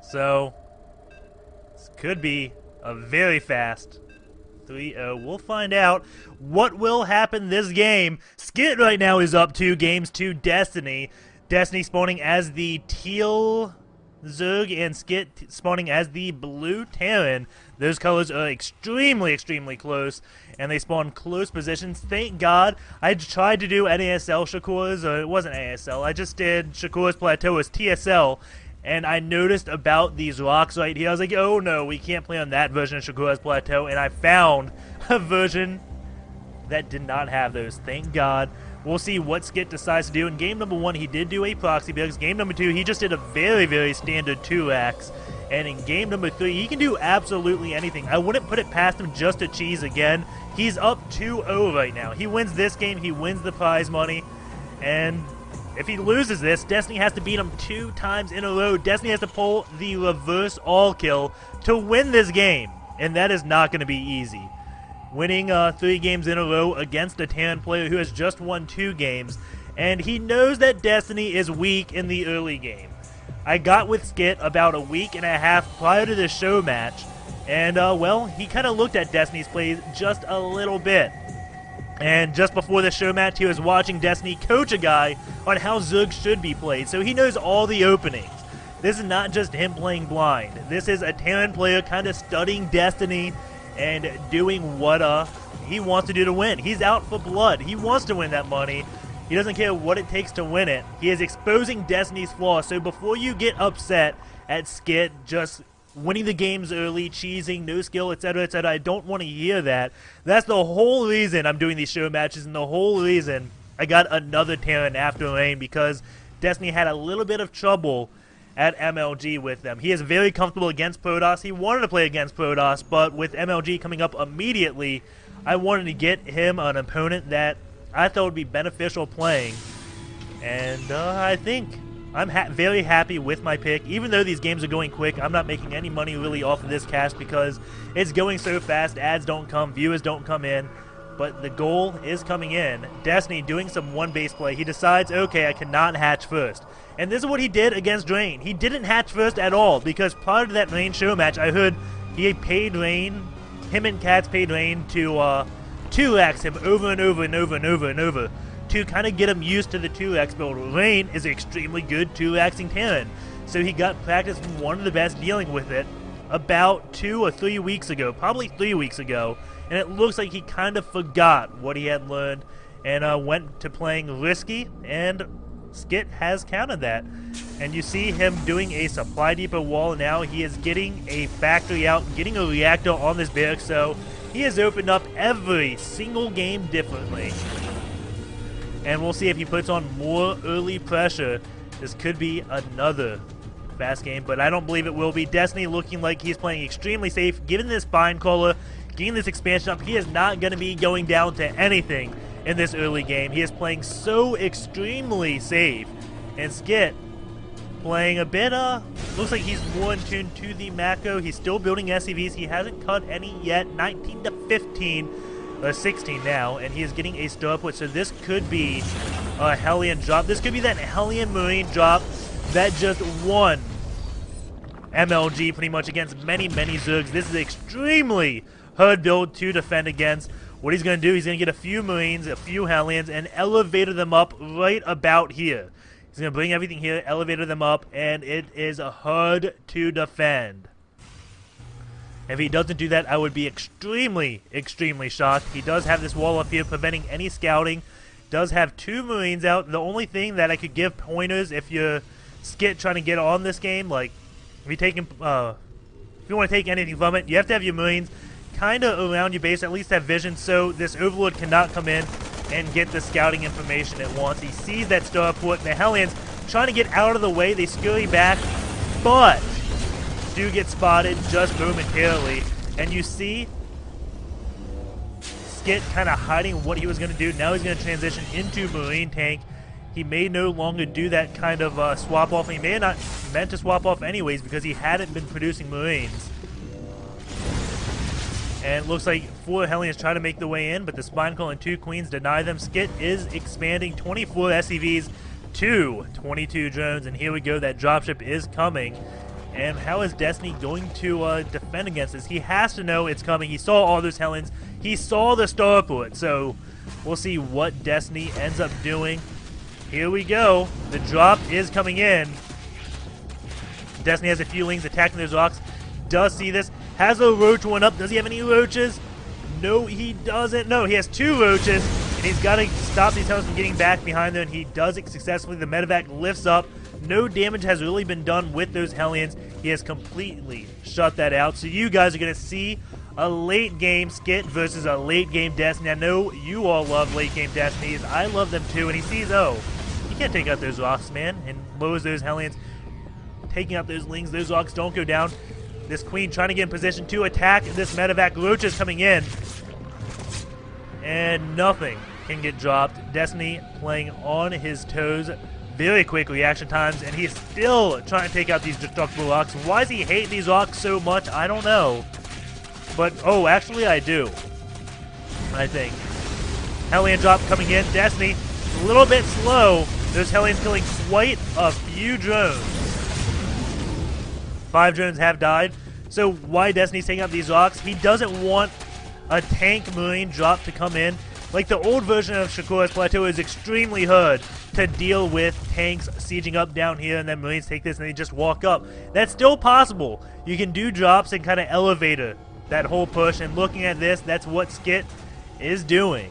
So, this could be a very fast 3-0. We'll find out what will happen this game. Skit right now is up 2 games to Destiny. Destiny spawning as the teal Zerg and Skit spawning as the blue Terran. Those colors are extremely close, and they spawn close positions. Thank God. I tried to do NASL Shakuras, or it wasn't ASL. I just did Shakuras Plateau as TSL, and I noticed about these rocks right here. I was like, oh no, we can't play on that version of Shakuras Plateau, and I found a version that did not have those. Thank God. We'll see what Skit decides to do. In game number 1, he did do a proxy build. Game number 2, he just did a very standard 2x. And in game number 3, he can do absolutely anything. I wouldn't put it past him just to cheese again. He's up 2-0 right now. He wins this game, he wins the prize money. And if he loses this, Destiny has to beat him 2 times in a row. Destiny has to pull the reverse all kill to win this game. And that is not going to be easy. Winning 3 games in a row against a Terran player who has just won 2 games, and he knows that Destiny is weak in the early game. I got with Skit about a week and a half prior to this show match, and well, he kind of looked at Destiny's plays just a little bit. And just before the show match, he was watching Destiny coach a guy on how Zerg should be played, so he knows all the openings. This is not just him playing blind. This is a Terran player kind of studying Destiny and doing what he wants to do to win. He's out for blood. He wants to win that money. He doesn't care what it takes to win it. He is exposing Destiny's flaws. So before you get upset at Skit just winning the games early, cheesing, no skill, etc., I don't want to hear that. That's the whole reason I'm doing these show matches, and the whole reason I got another Terran after Rain, because Destiny had a little bit of trouble at MLG with them. He is very comfortable against Protoss. He wanted to play against Protoss, but with MLG coming up immediately, I wanted to get him an opponent that I thought would be beneficial playing. And I think I'm very happy with my pick. Even though these games are going quick, I'm not making any money really off of this cast because it's going so fast. Ads don't come, viewers don't come in, but the goal is coming in. Destiny doing some one-base play. He decides, okay, I cannot hatch first. And this is what he did against Rain. He didn't hatch first at all, because prior to that Rain show match, I heard he paid Rain, him and Katz paid Rain to 2x him over and over to kind of get him used to the 2x build. Rain is extremely good 2xing Terran, so he got practice from one of the best dealing with it about 2 or 3 weeks ago, probably 3 weeks ago, and it looks like he kind of forgot what he had learned and went to playing risky, and Skit has countered that. And you see him doing a supply depot wall now. He is getting a factory out, getting a reactor on this barrack, so he has opened up every single game differently. And we'll see if he puts on more early pressure. This could be another fast game, but I don't believe it will be. Destiny looking like he's playing extremely safe. Given this spine collar, getting this expansion up, he is not going to be going down to anything in this early game. He is playing so extremely safe. And Skit playing a bit, looks like he's more in tune to the macro. He's still building SCVs. He hasn't cut any yet. 19 to 15, or 16 now, and he is getting a stir upward. So this could be a Hellion drop. This could be that Hellion Marine drop that just won MLG pretty much against many Zergs. This is extremely hard build to defend against. What he's going to do, he's going to get a few Marines, a few Hellions, and elevator them up right about here. He's going to bring everything here, elevator them up, and it is hard to defend. If he doesn't do that, I would be extremely shocked. He does have this wall up here preventing any scouting. Does have 2 Marines out. The only thing that I could give pointers if you're Skit trying to get on this game, like if you want to take anything from it, you have to have your Marines kind of around your base, at least have vision, so this Overlord cannot come in and get the scouting information it wants. He sees that starport, and the Hellions trying to get out of the way. They scurry back, but do get spotted just momentarily. And you see Skit kind of hiding what he was going to do. Now he's going to transition into Marine Tank. He may no longer do that kind of swap off. He may have not meant to swap off anyways because he hadn't been producing Marines. And it looks like 4 Hellions try to make the way in, but the Spinecall and 2 Queens deny them. Skit is expanding 24 SCVs to 22 drones, and here we go. That dropship is coming. And how is Destiny going to defend against this? He has to know it's coming. He saw all those Hellions. He saw the starport. So we'll see what Destiny ends up doing. Here we go. The drop is coming in. Destiny has a few Lings attacking those rocks. Does see this. Has a roach one up. Does he have any roaches? No, he doesn't. No, he has 2 roaches. And he's got to stop these Hellions from getting back behind them. And he does it successfully. The medevac lifts up. No damage has really been done with those Hellions. He has completely shut that out. So you guys are going to see a late game Skit versus a late game Destiny. I know you all love late game Destinies. I love them too. And he sees, oh, you can't take out those rocks, man. And lowers those Hellions. Taking out those Lings. Those rocks don't go down. This Queen trying to get in position to attack this medevac. Roaches coming in. And nothing can get dropped. Destiny playing on his toes. Very quick reaction times, and he's still trying to take out these destructible rocks. Why does he hate these rocks so much? I don't know. But, oh, actually I do. I think. Hellion drop coming in. Destiny, a little bit slow. Those Hellions killing quite a few drones. 5 drones have died. So why Destiny's taking out these rocks? He doesn't want a tank Marine drop to come in. Like the old version of Shakuras Plateau is extremely hard to deal with tanks sieging up down here, and then Marines take this and they just walk up. That's still possible. You can do drops and kind of elevator that whole push, and looking at this, that's what Skit is doing.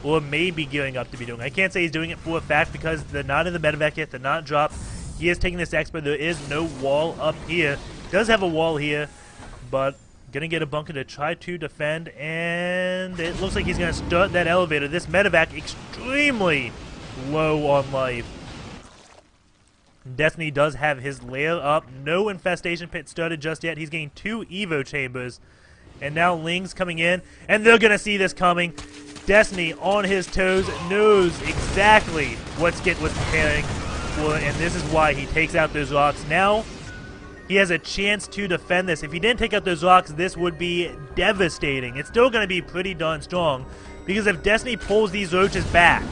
Or maybe gearing up to be doing. I can't say he's doing it for a fact because they're not in the medevac yet, they're not dropped. He is taking this expert. There is no wall up here. Does have a wall here, but gonna get a bunker to try to defend, and it looks like he's gonna start that elevator. This medevac extremely low on life. Destiny does have his lair up. No infestation pit started just yet. He's getting 2 Evo chambers, and now Lings coming in, and they're gonna see this coming. Destiny on his toes, knows exactly what Skit was preparing for, and this is why he takes out those rocks. Now he has a chance to defend this. If he didn't take out those rocks, this would be devastating. It's still going to be pretty darn strong, because if Destiny pulls these roaches back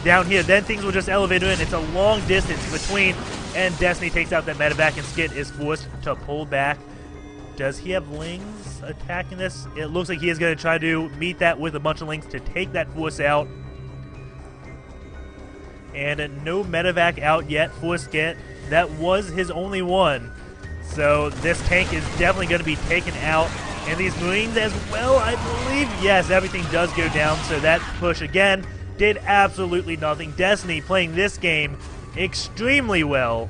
down here, then things will just elevate in. It's a long distance between, and Destiny takes out that medevac, and Skit is forced to pull back. Does he have Lings attacking this? It looks like he is going to try to meet that with a bunch of Lings to take that force out. And no medevac out yet for Skit. That was his only one. So this tank is definitely going to be taken out. And these Marines as well, I believe. Yes, everything does go down. So that push again did absolutely nothing. Destiny playing this game extremely well.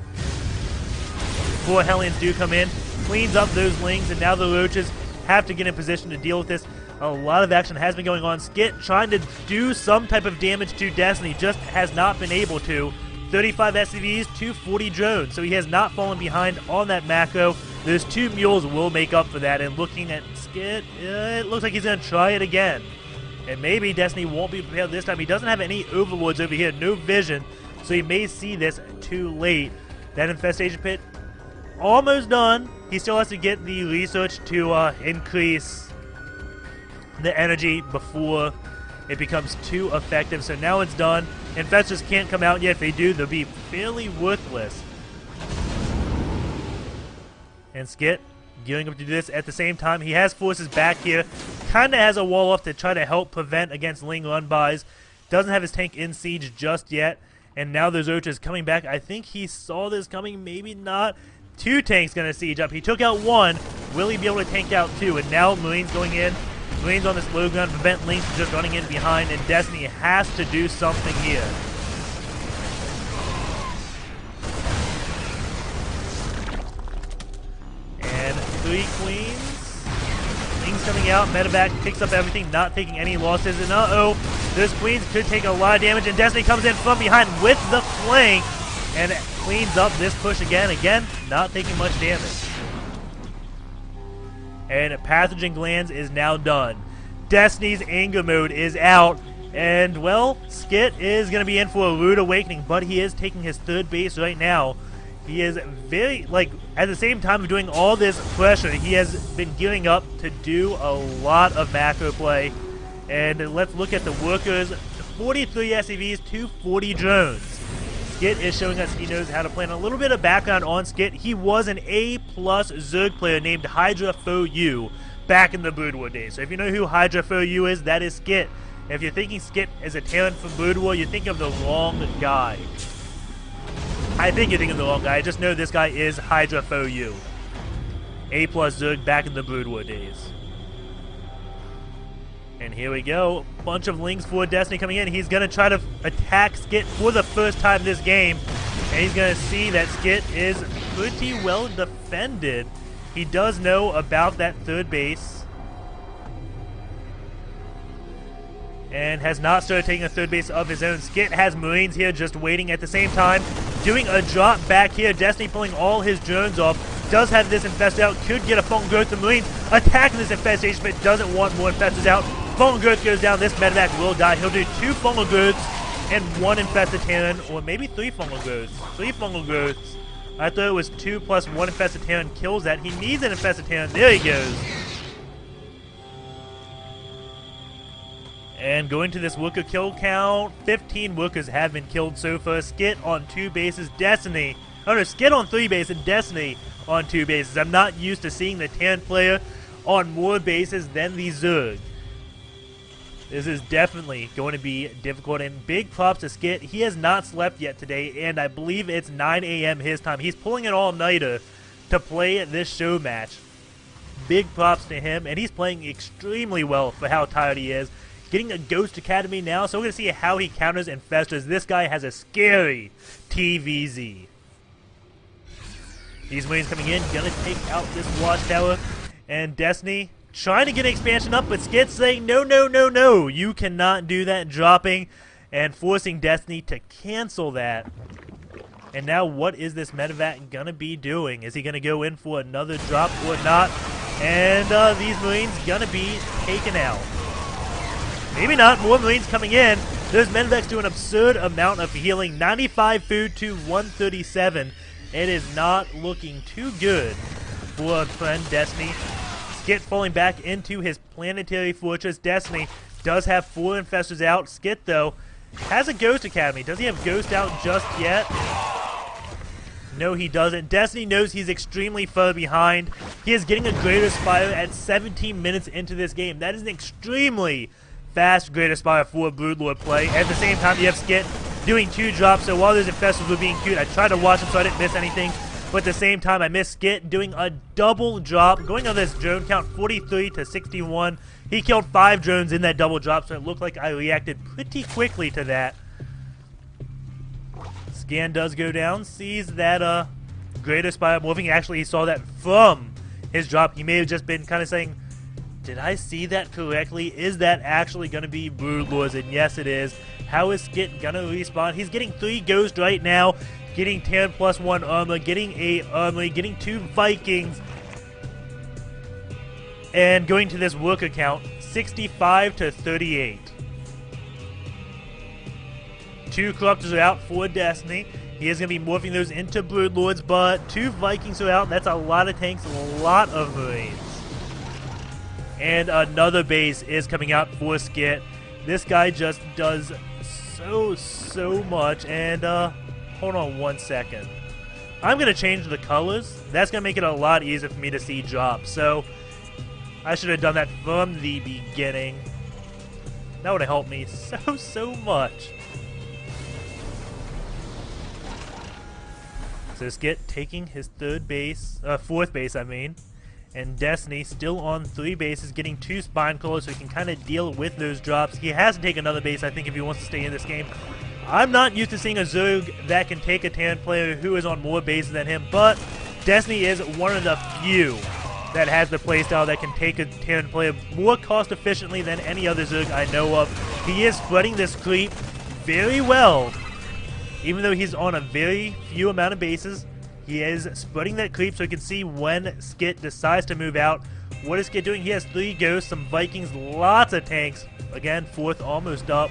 4 Hellions do come in. Cleans up those Lings. And now the Roaches have to get in position to deal with this. A lot of action has been going on. Skit trying to do some type of damage to Destiny. Just has not been able to. 35 SCVs, 240 drones, so he has not fallen behind on that macro. Those 2 mules will make up for that, and looking at Skit, it looks like he's going to try it again. And maybe Destiny won't be prepared this time. He doesn't have any overlords over here, no vision, so he may see this too late. That infestation pit, almost done. He still has to get the research to increase the energy before it becomes too effective. So now it's done. Infestors can't come out yet. If they do, they'll be fairly worthless. And Skit gearing up to do this at the same time. He has forces back here. Kind of has a wall off to try to help prevent against Ling run-bys. Doesn't have his tank in siege just yet. And now those Roaches coming back. I think he saw this coming. Maybe not. 2 tanks going to siege up. He took out 1. Will he be able to tank out 2? And now Marines going in. Marines on this low ground, prevent Lings from just running in behind, and Destiny has to do something here. And 3 Queens. Lings coming out, medevac picks up everything, not taking any losses, and uh-oh, those Queens could take a lot of damage, and Destiny comes in from behind with the flank, and cleans up this push again, not taking much damage. And Pathogen Glands is now done. Destiny's anger mode is out. And, well, Skit is going to be in for a rude awakening, but he is taking his 3rd base right now. He is very, like, at the same time of doing all this pressure, he has been gearing up to do a lot of macro play. And let's look at the workers. 43 SCVs, 240 drones. Skit is showing us he knows how to play. And a little bit of background on Skit. He was an A+ Zerg player named Hydra Fo Yu back in the Brood War days. So if you know who Hydra Fo Yu is, that is Skit. If you're thinking Skit is a talent from Brood War, you think of the wrong guy. I think you're thinking of the wrong guy. I just know this guy is Hydra Fo Yu. A+ Zerg back in the Brood War days. And here we go. Bunch of links for Destiny coming in. He's going to try to attack Skit for the first time this game. And he's going to see that Skit is pretty well defended. He does know about that third base. And has not started taking a third base of his own. Skit has Marines here just waiting at the same time. Doing a drop back here. Destiny pulling all his drones off. Does have this infested out. Could get a Fallen Growth. The Marines attacking this infestation, but doesn't want more infestors out. Fallen Growth goes down. This medevac will die. He'll do 2 Fallen Growths and 1 infested Terran, or maybe 3 Fallen Growths. 3 Fallen Growths. I thought it was 2 plus 1 infested Terran kills that. He needs an infested Terran. There he goes. And going to this worker kill count, 15 workers have been killed so far. Skit on 2 bases, Destiny. Oh no, Skit on 3 bases and Destiny on 2 bases. I'm not used to seeing the Terran player on more bases than the Zerg. This is definitely going to be difficult, and big props to Skit. He has not slept yet today, and I believe it's 9 a.m. his time. He's pulling an all-nighter to play this show match. Big props to him, and he's playing extremely well for how tired he is. Getting a Ghost Academy now, so we're going to see how he counters Infestors. This guy has a scary TVZ. These Marines coming in, going to take out this Watchtower, and Destiny trying to get an expansion up, but Skit's saying, no, no, no, no, you cannot do that, dropping and forcing Destiny to cancel that. And now what is this medevac going to be doing? Is he going to go in for another drop or not? And these Marines going to be taken out. Maybe not. More Marines coming in. Those medevacs do an absurd amount of healing. 95 food to 137. It is not looking too good for friend Destiny. Skit falling back into his planetary fortress. Destiny does have 4 infestors out. Skit, though, has a Ghost Academy. Does he have Ghost out just yet? No, he doesn't. Destiny knows he's extremely far behind. He is getting a Greater Spire at 17 minutes into this game. That is an extremely fast Greater Spire for Broodlord play. At the same time, you have Skit doing 2 drops. So while those infestors were being cute, I tried to watch them so I didn't miss anything. But at the same time, I missed Skit doing a double drop, going on this drone count 43 to 61. He killed 5 drones in that double drop, so it looked like I reacted pretty quickly to that. Scan does go down, sees that Greater Spire morphing. Actually, he saw that from his drop. He may have just been kind of saying, did I see that correctly? Is that actually going to be Broodlords? And yes, it is. How is Skit going to respawn? He's getting 3 Ghosts right now. Getting 10 plus 1 armor, getting 8 armor, getting 2 Vikings, and going to this worker count, 65 to 38. 2 Corruptors are out for Destiny. He is going to be morphing those into Broodlords, but 2 Vikings are out. That's a lot of tanks, a lot of Marines. And another base is coming out for Skit. This guy just does so much, and hold on 1 second. I'm going to change the colors. That's going to make it a lot easier for me to see drops. So I should have done that from the beginning. That would have helped me so much. So Skit taking his 4th base, I mean. And Destiny still on 3 bases, getting 2 Spine Crawlers so he can kind of deal with those drops. He has to take another base, I think, if he wants to stay in this game. I'm not used to seeing a Zerg that can take a Terran player who is on more bases than him, but Destiny is one of the few that has the playstyle that can take a Terran player more cost efficiently than any other Zerg I know of. He is spreading this creep very well. Even though he's on a very few amount of bases, he is spreading that creep so he can see when Skit decides to move out. What is Skit doing? He has 3 Ghosts, some Vikings, lots of tanks. Again, 4th almost up.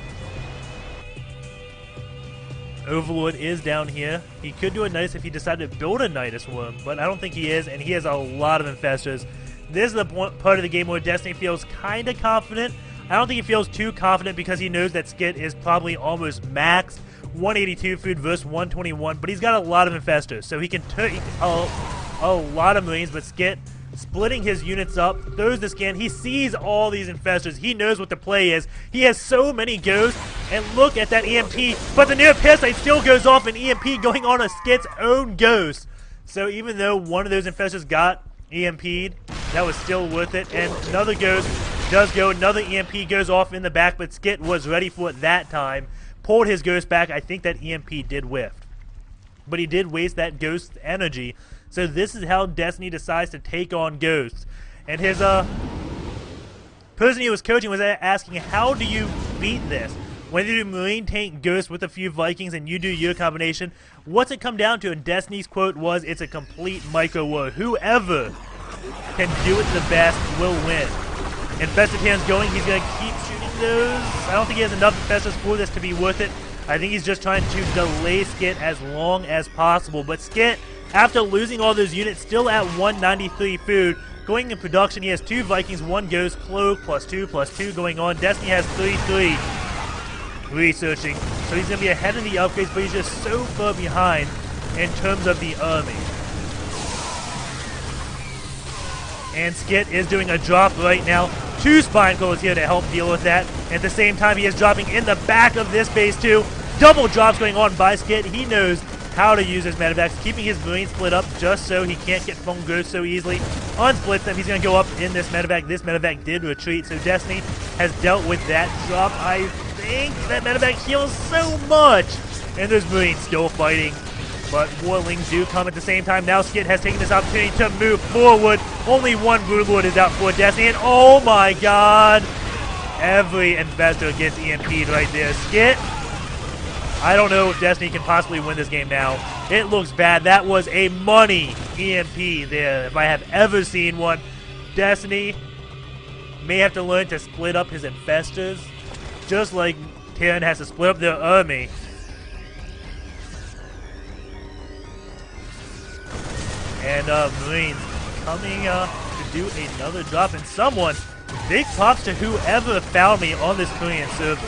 Overlord is down here. He could do a Nidus if he decided to build a Nidus Worm, but I don't think he is, and he has a lot of Infestors. This is the part of the game where Destiny feels kind of confident. I don't think he feels too confident because he knows that Skit is probably almost maxed 182 food versus 121, but he's got a lot of infestors, so he can take a lot of Marines, but Skit splitting his units up, throws the scan, he sees all these infestors, he knows what the play is, he has so many ghosts, and look at that EMP, but the near parasite still goes off, an EMP going on a Skit's own ghost. So even though one of those infestors got EMP'd, that was still worth it, and another ghost does go, another EMP goes off in the back, but Skit was ready for it that time, pulled his ghost back. I think that EMP did whiff, but he did waste that ghost energy. So this is how Destiny decides to take on ghosts. And his person he was coaching was asking, how do you beat this? When you do Marine tank ghost with a few Vikings and you do your combination, what's it come down to? And Destiny's quote was, it's a complete micro war. Whoever can do it the best will win. Infested Hands going, he's going to keep shooting those. I don't think he has enough infestors for this to be worth it. I think he's just trying to delay Skit as long as possible. But Skit, after losing all those units, still at 193 food. Going in production, he has 2 Vikings, 1 Ghost, Cloak, +2/+2 going on. Destiny has 3/3 researching. So he's going to be ahead in the upgrades, but he's just so far behind in terms of the army. And Skit is doing a drop right now. 2 Spine Crawlers here to help deal with that. At the same time, he is dropping in the back of this base too. Double drops going on by Skit. He knows how to use his medevacs, keeping his Marines split up just so he can't get Fungal Ghost so easily. Unsplits them, he's going to go up in this medevac. This medevac did retreat, so Destiny has dealt with that drop. I think that medevac heals so much, and those Marines still fighting. But Warlings do come at the same time. Now Skit has taken this opportunity to move forward. Only one Broodlord is out for Destiny, and oh my god! Every infestor gets EMP'd right there. Skit, I don't know if Destiny can possibly win this game now. It looks bad. That was a money EMP there, if I have ever seen one. Destiny may have to learn to split up his infestors, just like Terran has to split up their army. And Marines coming to do another drop, and someone, big props to whoever found me on this Korean server.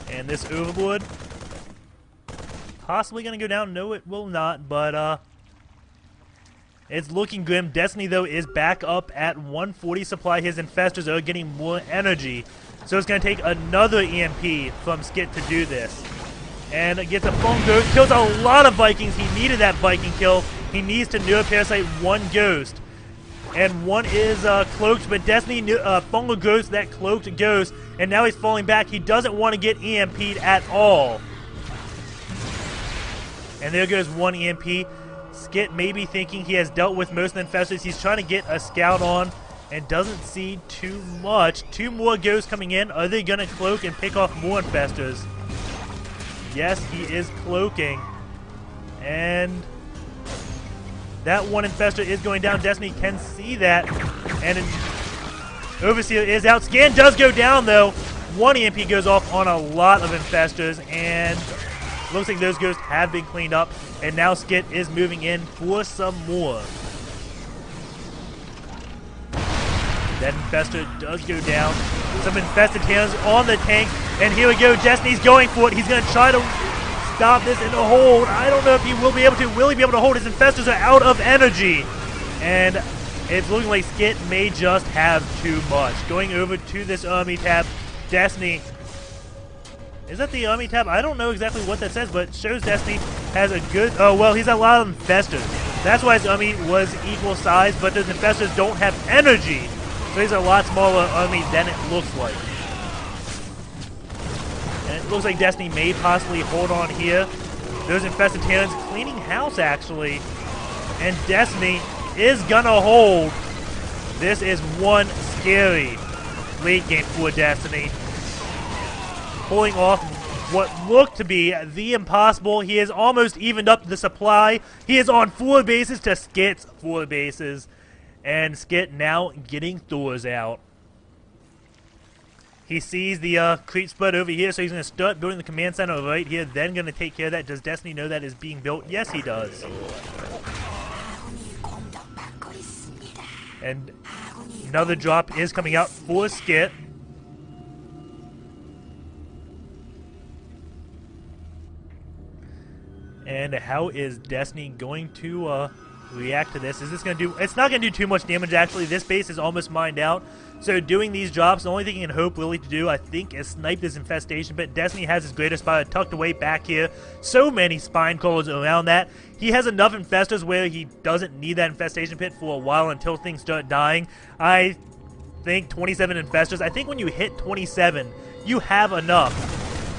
And this Overlord, possibly going to go down. No, it will not, but it's looking grim. Destiny, though, is back up at 140 supply. His infestors are getting more energy. So it's going to take another EMP from Skit to do this. And it gets a Fungal Ghost, kills a lot of Vikings. He needed that Viking kill. He needs to Neuroparasite 1 Ghost. And 1 is cloaked, but Destiny Fungal Ghost that cloaked Ghost, and now he's falling back. He doesn't want to get EMP'd at all. And there goes 1 EMP. Skit may be thinking he has dealt with most of the infestors. He's trying to get a scout on and doesn't see too much. 2 more ghosts coming in. Are they going to cloak and pick off more infestors? Yes, he is cloaking. And that 1 infestor is going down. Destiny can see that. And Overseer is out. Scan does go down, though. 1 EMP goes off on a lot of infestors. And looks like those ghosts have been cleaned up. And now Skit is moving in for some more. That infestor does go down. Some infested hands on the tank. And here we go. Destiny's going for it. He's going to try to stop this in a hold. I don't know if he will be able to. Will he be able to hold? His infestors are out of energy. And it's looking like Skit may just have too much. Going over to this army tab. Destiny. Is that the army tab? I don't know exactly what that says, but it shows Destiny has a good... Oh, well, he's a lot of infestors. That's why his army was equal size, but those infestors don't have energy. So he's a lot smaller army than it looks like. And it looks like Destiny may possibly hold on here. Those infested Terrans cleaning house, actually. And Destiny is gonna hold. This is one scary late game for Destiny. Pulling off what looked to be the impossible. He has almost evened up the supply. He is on 4 bases to Skit's 4 bases. And Skit now getting Thors out. He sees the creep spread over here, so he's going to start building the command center right here, then going to take care of that. Does Destiny know that is being built? Yes, he does. And Another drop is coming out for Skit. And how is Destiny going to react to this? Is this going to do... It's not going to do too much damage, actually. This base is almost mined out. So doing these drops, the only thing you can hope really to do, I think, is snipe this infestation. But Destiny has his greater spire tucked away back here. So many spine crawlers around that. He has enough infestors where he doesn't need that infestation pit for a while until things start dying. I think 27 infestors. I think when you hit 27, you have enough.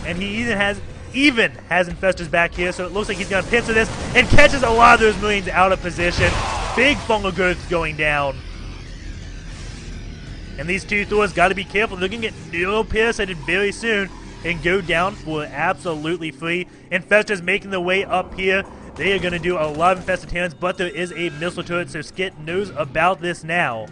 And he even has infestors back here, so it looks like he's going to pincer this and catches a lot of those Marines out of position. Big fungal growth going down. And these two Thors got to be careful. They're going to get neuroparasited very soon and go down for absolutely free. Infestors making their way up here. They are going to do a lot of infested Terrans, but there is a missile turret, so Skit knows about this now.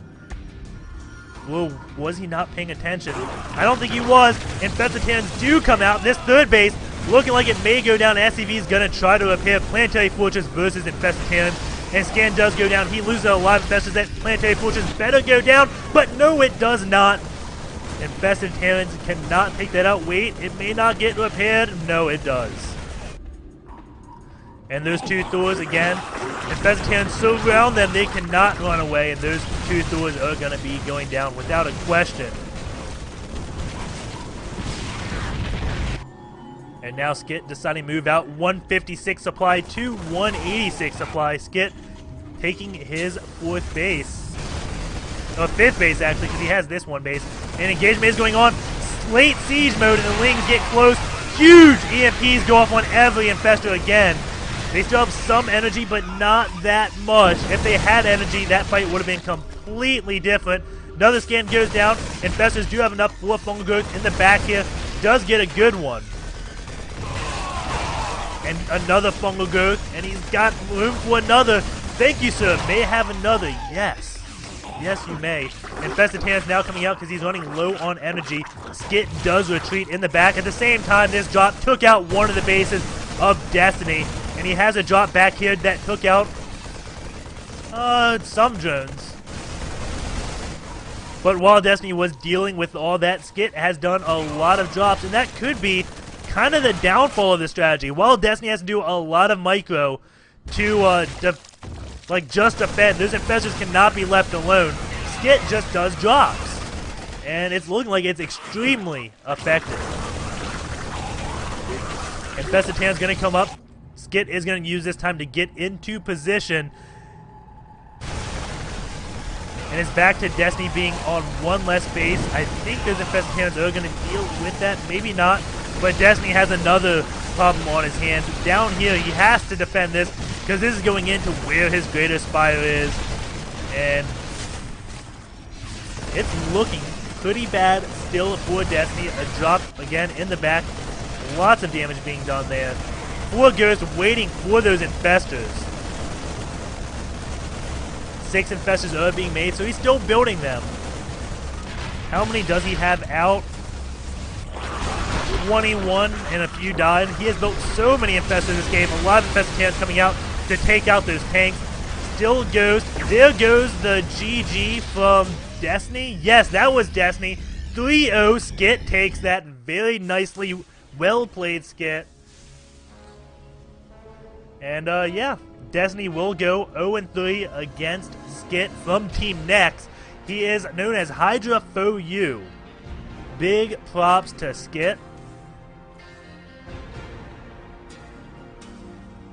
Well, was he not paying attention? I don't think he was. Infested Terrans do come out. This third base looking like it may go down. SCV is going to try to repair Planetary Fortress versus Infested Terrans. And Scan does go down. He loses a lot of infestors. That Planetary Fortress better go down. But no, it does not. Infested Terrans cannot take that out. Wait, it may not get repaired. No, it does. And those two Thors again. Infested Terrans surround them. They cannot run away. And those two Thors are going to be going down without a question. And now Skit deciding to move out 156 supply to 186 supply. Skit taking his fourth base. Or fifth base, actually, because he has this one base. And engagement is going on. Late siege mode, and the Lings get close. Huge EMPs go off on every infestor again. They still have some energy, but not that much. If they had energy, that fight would have been completely different. Another scan goes down. Infestors do have enough for fungal growth in the back here. Does get a good one. And another fungal growth, and he's got room for another. Thank you, sir. May I have another? Yes. Yes, you may. Infested Terrans now coming out because he's running low on energy. Skit does retreat in the back. At the same time, this drop took out one of the bases of Destiny. And he has a drop back here that took out some drones. But while Destiny was dealing with all that, Skit has done a lot of drops, and that could be kind of the downfall of the strategy. While Destiny has to do a lot of micro to just defend, those infestors cannot be left alone. Skit just does drops, and it's looking like it's extremely effective. Infested Terran's going to come up. Skit is going to use this time to get into position. And it's back to Destiny being on one less base. I think those Infested Terrans are going to deal with that. Maybe not. But Destiny has another problem on his hands. Down here, he has to defend this because this is going into where his greater spire is. And it's looking pretty bad still for Destiny. A drop again in the back. Lots of damage being done there. 4 Ghosts waiting for those infestors. 6 infestors are being made, so he's still building them. How many does he have out? 21, and a few died. He has built so many infestors in this game. A lot of infested Terrans coming out to take out those tanks. Still goes. There goes the GG from Destiny. Yes, that was Destiny. 3-0. Skit takes that very nicely. Well played, Skit. And yeah, Destiny will go 0-3 against Skit from Team Next. He is known as Hydra Faux U. Big props to Skit.